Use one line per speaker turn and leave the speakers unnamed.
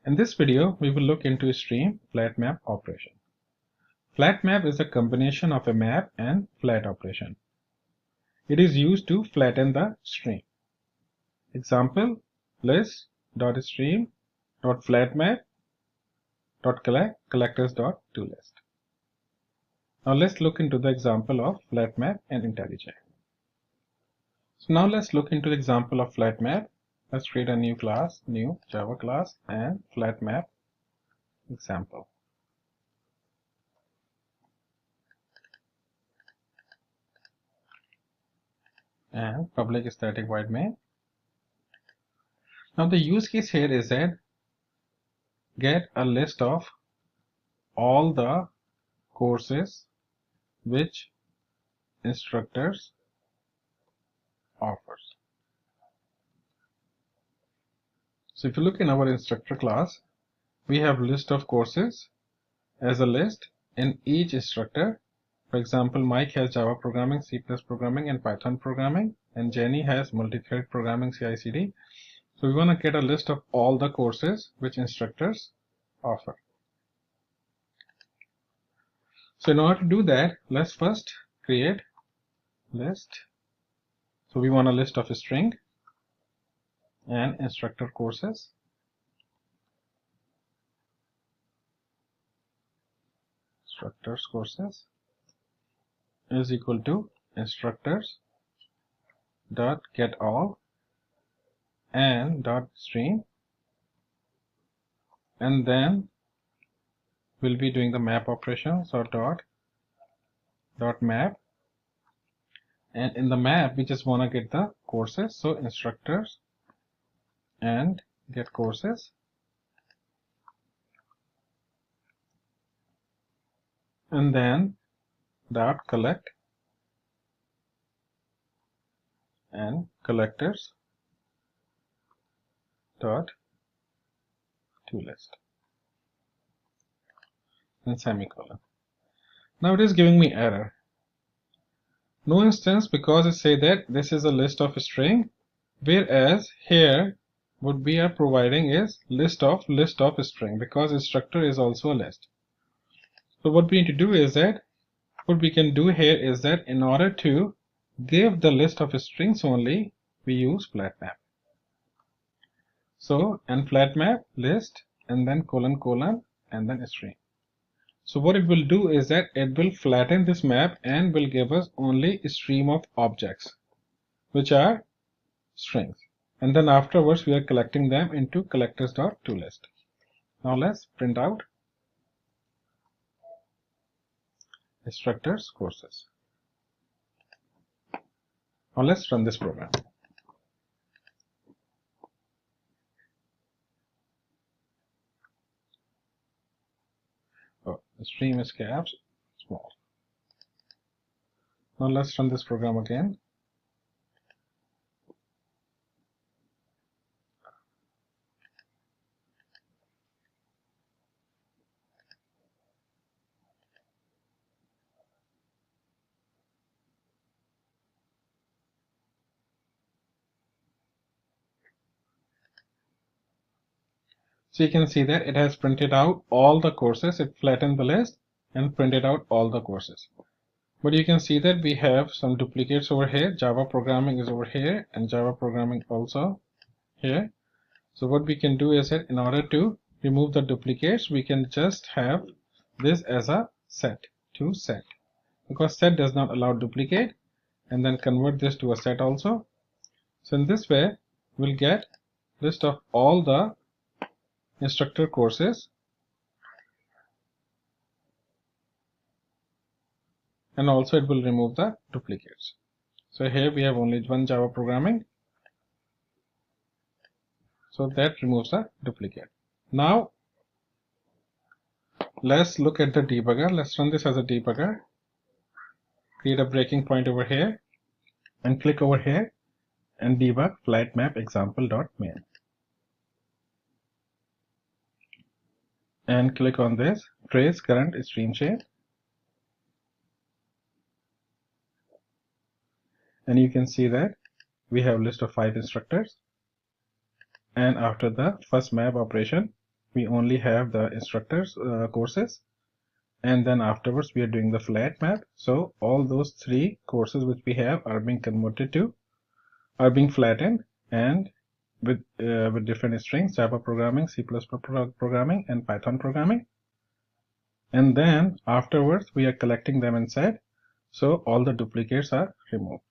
In this video, we will look into stream flatMap operation. FlatMap is a combination of a map and flat operation. It is used to flatten the stream. Example: list.stream.flatmap.collectors.toList. Now let's look into the example of flatMap and IntelliJ. So now let's look into the example of flatMap. Let's create a new class, new Java class, and flatMap example. And public static void main. Now the use case here is that get a list of all the courses which instructors offers. So if you look in our instructor class, we have list of courses as a list in each instructor. For example, Mike has Java programming, C++ programming, and Python programming, and Jenny has multi-thread programming, CI/CD. So we want to get a list of all the courses which instructors offer. So in order to do that, let's first create list. So we want a list of a string and instructor courses. Instructors courses is equal to instructors dot get all and dot stream, and then we'll be doing the map operation. So dot map, and in the map we just want to get the courses, so instructors and get courses, and then dot collect and collectors dot toList and semicolon. Now it is giving me error. No instance, because it say that this is a list of string, whereas here what we are providing is list of string, because instructor is also a list. So what we need to do is that what we can do here is that in order to give the list of strings only, we use flatMap. So and flatMap list and then colon colon and then string. So what it will do is that it will flatten this map and will give us only a stream of objects which are strings, and then afterwards we are collecting them into collectors.toList. Now let's print out instructors courses. Now let's run this program. Oh, the stream is caps small. Now let's run this program again. So you can see that it has printed out all the courses. It flattened the list and printed out all the courses. But you can see that we have some duplicates over here. Java programming is over here and Java programming also here. So what we can do is that in order to remove the duplicates, we can just have this as a set to set, because set does not allow duplicate, and then convert this to a set also. So in this way we'll get list of all the instructor courses, and also it will remove the duplicates. So here we have only one Java programming, so that removes the duplicate. Now let's look at the debugger. Let's run this as a debugger. Create a breaking point over here and click over here and debug flatMap example.main. And click on this trace current stream chain, and you can see that we have list of 5 instructors, and after the first map operation we only have the instructors courses, and then afterwards we are doing the flat map. So all those 3 courses which we have are being flattened, and with different strings: Java programming, C++ programming, and Python programming. And then afterwards we are collecting them inside, so all the duplicates are removed.